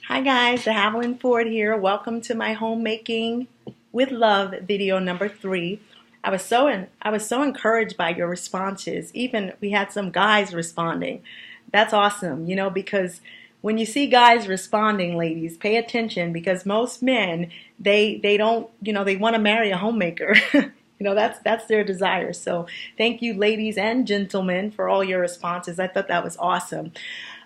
Hi guys, the Haviland Ford here. Welcome to my homemaking with love video number 3. I was so encouraged by your responses. Even we had some guys responding. That's awesome, because when you see guys responding, ladies, pay attention because most men they don't, they want to marry a homemaker. That's their desire. So thank you, ladies and gentlemen, for all your responses. I thought that was awesome.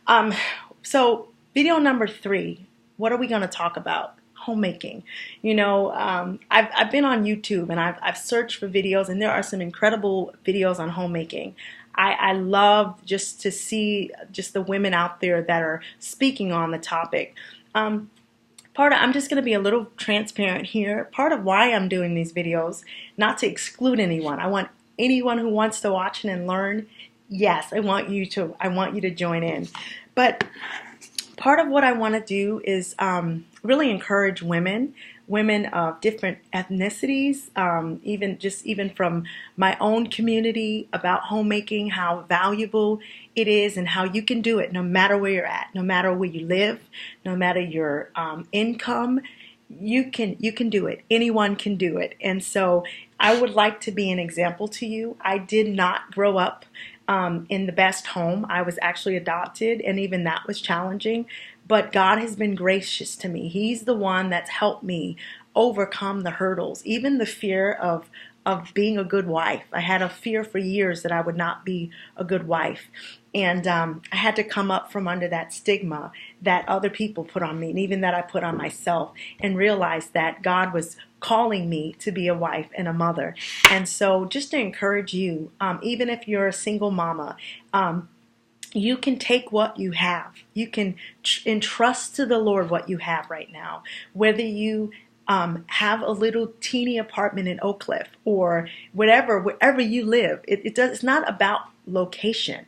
Um, so video number 3, what are we going to talk about? Homemaking. I've been on YouTube and I've searched for videos, and there are some incredible videos on homemaking. I love just to see just the women out there that are speaking on the topic. Um, I'm just going to be a little transparent here. Part of why I'm doing these videos, not to exclude anyone. I want anyone who wants to watch it and learn. Yes, I want you to join in. But part of what I want to do is really encourage women of different ethnicities, even from my own community, about homemaking, how valuable it is, and how you can do it no matter where you're at, no matter where you live, no matter your income. You can do it. Anyone can do it. And so I would like to be an example to you. I did not grow up in the best home. I was actually adopted, and even that was challenging. But God has been gracious to me. He's the one that's helped me overcome the hurdles, even the fear of being a good wife. I had a fear for years that I would not be a good wife. And I had to come up from under that stigma that other people put on me, and even that I put on myself, and realize that God was calling me to be a wife and a mother. And so just to encourage you, even if you're a single mama, you can take what you have. You can entrust to the Lord what you have right now. Whether you have a little teeny apartment in Oak Cliff or wherever you live, it's not about location.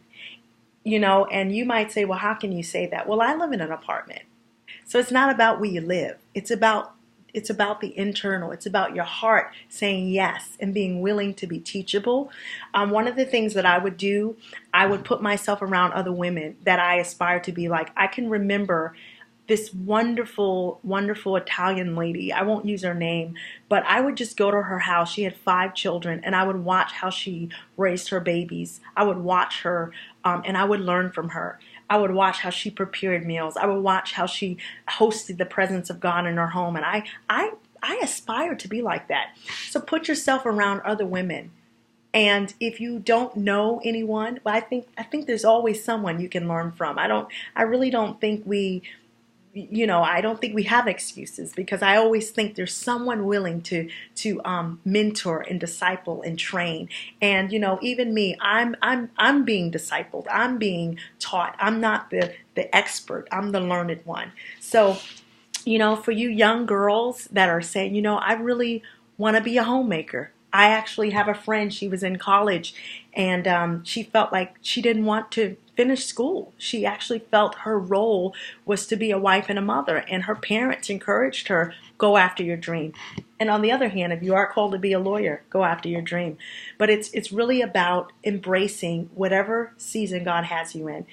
And you might say, well, how can you say that? Well, I live in an apartment. So it's not about where you live. It's about the internal. It's about your heart saying yes and being willing to be teachable. One of the things that I would do, I would put myself around other women that I aspire to be like. I can remember this wonderful, wonderful Italian lady. I won't use her name, but I would just go to her house. She had 5 children, and I would watch how she raised her babies. I would watch her, and I would learn from her. I would watch how she prepared meals. I would watch how she hosted the presence of God in her home, and I aspire to be like that. So put yourself around other women. And if you don't know anyone, well, I think there's always someone you can learn from. I really don't think I don't think we have excuses, because I always think there's someone willing to mentor and disciple and train. And even me, I'm being discipled. I'm being taught. I'm not the expert. I'm the learned one. So for you young girls that are saying, I really want to be a homemaker. I actually have a friend, she was in college, and she felt like she didn't want to finish school. She actually felt her role was to be a wife and a mother, and her parents encouraged her, go after your dream. And on the other hand, if you are called to be a lawyer, go after your dream. But it's really about embracing whatever season God has you in.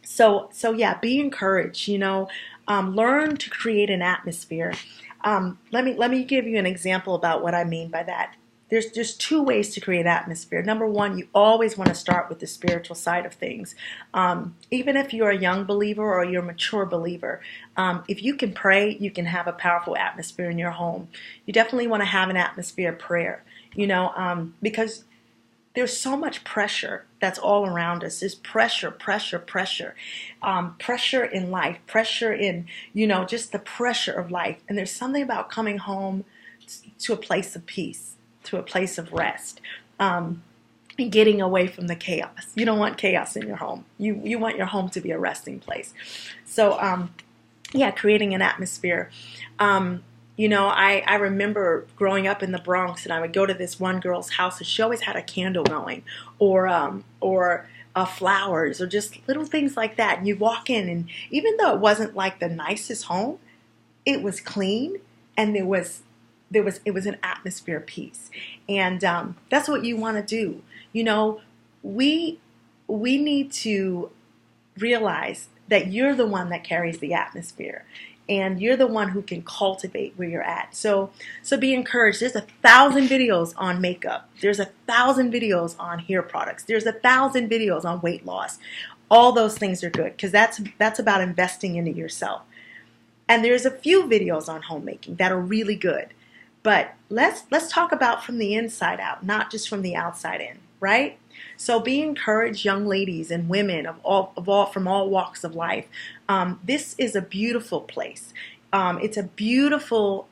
So yeah, be encouraged. Learn to create an atmosphere. Let me give you an example about what I mean by that. There's 2 ways to create atmosphere. Number 1, you always want to start with the spiritual side of things. Even if you're a young believer or you're a mature believer, if you can pray, you can have a powerful atmosphere in your home. You definitely want to have an atmosphere of prayer, because there's so much pressure that's all around us. There's pressure, pressure, pressure. Pressure in life, pressure in, just the pressure of life. And there's something about coming home to a place of peace, to a place of rest, and getting away from the chaos. You don't want chaos in your home. You want your home to be a resting place. So, yeah, creating an atmosphere. I remember growing up in the Bronx, and I would go to this one girl's house, and she always had a candle going, or flowers, or just little things like that. And you walk in, and even though it wasn't like the nicest home, it was clean, and it was an atmosphere of peace. And that's what you want to do. We need to realize that you're the one that carries the atmosphere. And you're the one who can cultivate where you're at. So be encouraged. There's 1,000 videos on makeup. There's 1,000 videos on hair products. There's 1,000 videos on weight loss. All those things are good because that's about investing into yourself. And there's a few videos on homemaking that are really good. But let's talk about from the inside out, not just from the outside in, right? So be encouraged, young ladies and women from all walks of life. This is a beautiful place. It's a beautiful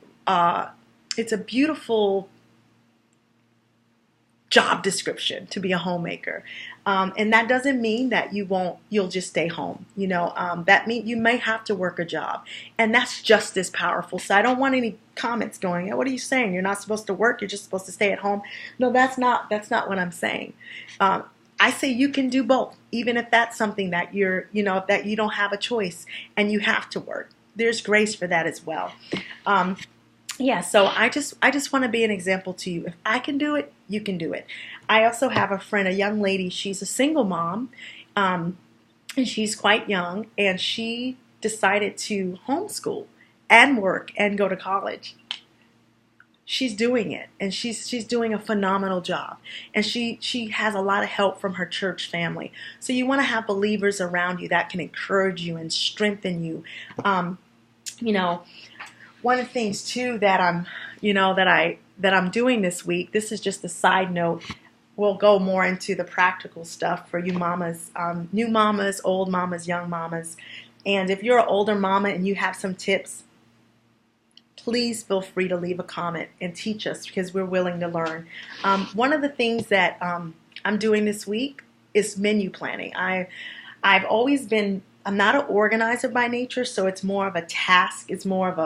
job description to be a homemaker. And that doesn't mean that you'll just stay home. That means you may have to work a job. And that's just as powerful. So I don't want any comments going, what are you saying? You're not supposed to work, you're just supposed to stay at home. No, that's not what I'm saying. I say you can do both, even if that's something that that you don't have a choice and you have to work. There's grace for that as well. Yeah, so I just want to be an example to you. If I can do it, you can do it. I also have a friend, a young lady. She's a single mom, and she's quite young, and she decided to homeschool and work and go to college. She's doing it, and she's doing a phenomenal job, and she has a lot of help from her church family. So you want to have believers around you that can encourage you and strengthen you. One of the things too that I'm doing this week, this is just a side note. We'll go more into the practical stuff for you mamas, new mamas, old mamas, young mamas. And if you're an older mama and you have some tips, please feel free to leave a comment and teach us because we're willing to learn. One of the things that I'm doing this week is menu planning. I've always been, I'm not an organizer by nature, so it's more of a task. It's more of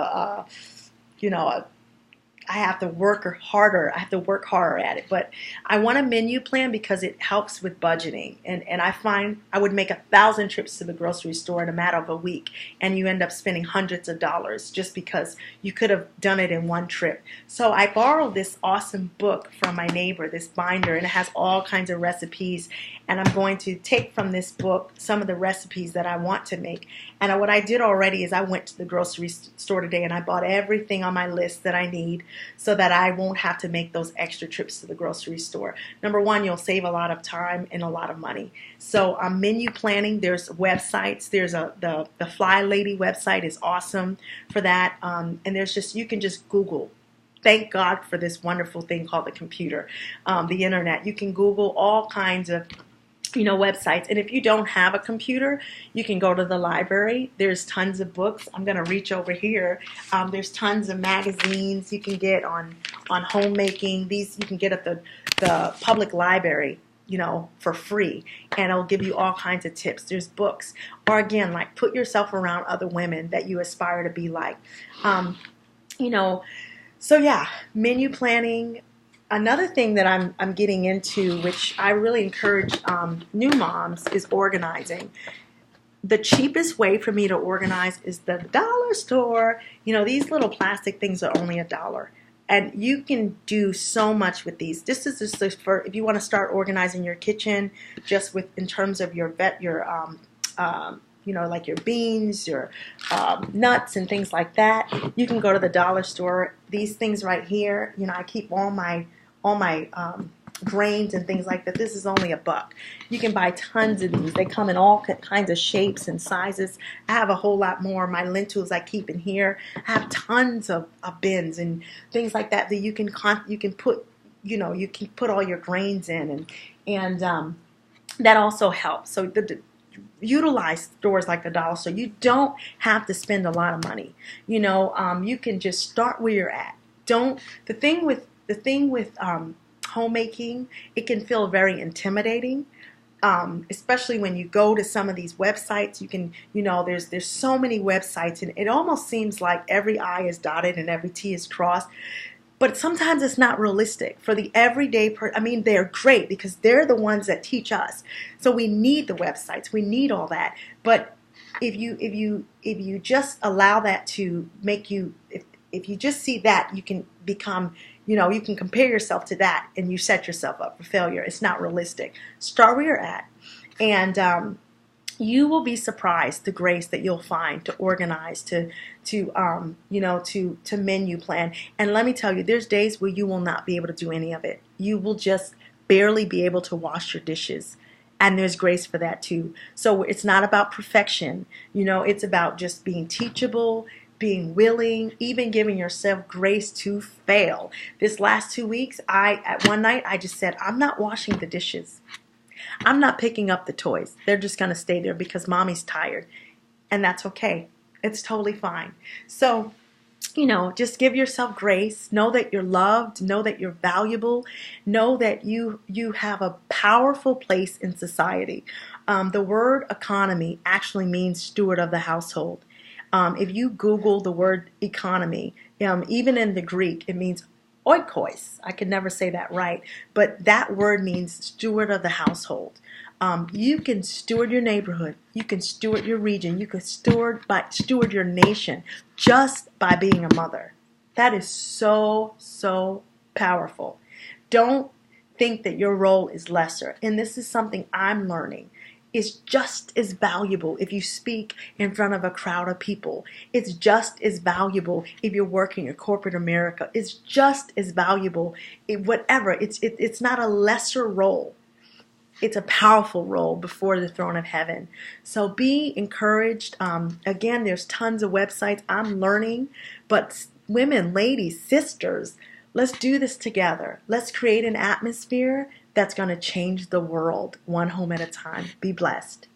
I have to work harder. I have to work harder at it. But I want a menu plan because it helps with budgeting. And I find I would make 1,000 trips to the grocery store in a matter of a week, and you end up spending hundreds of dollars just because you could have done it in one trip. So I borrowed this awesome book from my neighbor, this binder, and it has all kinds of recipes. And I'm going to take from this book some of the recipes that I want to make. And what I did already is I went to the grocery store today and I bought everything on my list that I need so that I won't have to make those extra trips to the grocery store. Number one, you'll save a lot of time and a lot of money. So menu planning, there's websites. There's the Fly Lady website is awesome for that. And you can just Google. Thank God for this wonderful thing called the computer, the internet. You can Google all kinds of websites. And if you don't have a computer, you can go to the library. There's tons of books. I'm going to reach over here. There's tons of magazines you can get on homemaking. These you can get at the public library, for free. And it'll give you all kinds of tips. There's books. Or again, like put yourself around other women that you aspire to be like. So yeah, menu planning. Another thing that I'm getting into, which I really encourage new moms, is organizing. The cheapest way for me to organize is the dollar store. These little plastic things are only $1. And you can do so much with these. This is just for if you want to start organizing your kitchen, just in terms of your like your beans, your nuts and things like that. You can go to the dollar store. These things right here, I keep all my grains and things like that. This is only $1. You can buy tons of these. They come in all kinds of shapes and sizes. I have a whole lot more. My lentils I keep in here. I have tons of bins and things like that you can put you can put all your grains in and that also helps. So utilize stores like the dollar store. You don't have to spend a lot of money. You can just start where you're at. The thing with homemaking, it can feel very intimidating, especially when you go to some of these websites. You can, there's so many websites, and it almost seems like every I is dotted and every T is crossed. But sometimes it's not realistic for the everyday person. They're great because they're the ones that teach us. So we need the websites. We need all that. But if you just allow that to make you, if you just see that, you can become, you can compare yourself to that and you set yourself up for failure. It's not realistic. Start where you're at. And You will be surprised the grace that you'll find to organize, to menu plan. And let me tell you, there's days where you will not be able to do any of it. You will just barely be able to wash your dishes. And there's grace for that too. So it's not about perfection. It's about just being teachable, being willing, even giving yourself grace to fail. This last 2 weeks, at one night, I just said, I'm not washing the dishes. I'm not picking up the toys. They're just going to stay there because mommy's tired. And that's okay. It's totally fine. So, just give yourself grace. Know that you're loved. Know that you're valuable. Know that you have a powerful place in society. The word economy actually means steward of the household. If you Google the word economy, even in the Greek, it means oikos. I could never say that right, but that word means steward of the household. You can steward your neighborhood. You can steward your region. You can steward your nation just by being a mother. That is so, so powerful. Don't think that your role is lesser. And this is something I'm learning. Is just as valuable if you speak in front of a crowd of people. It's just as valuable if you're working in corporate America. It's just as valuable, whatever. It's not a lesser role. It's a powerful role before the throne of heaven. So be encouraged. Again, there's tons of websites. I'm learning, but women, ladies, sisters, let's do this together. Let's create an atmosphere that's going to change the world one home at a time. Be blessed.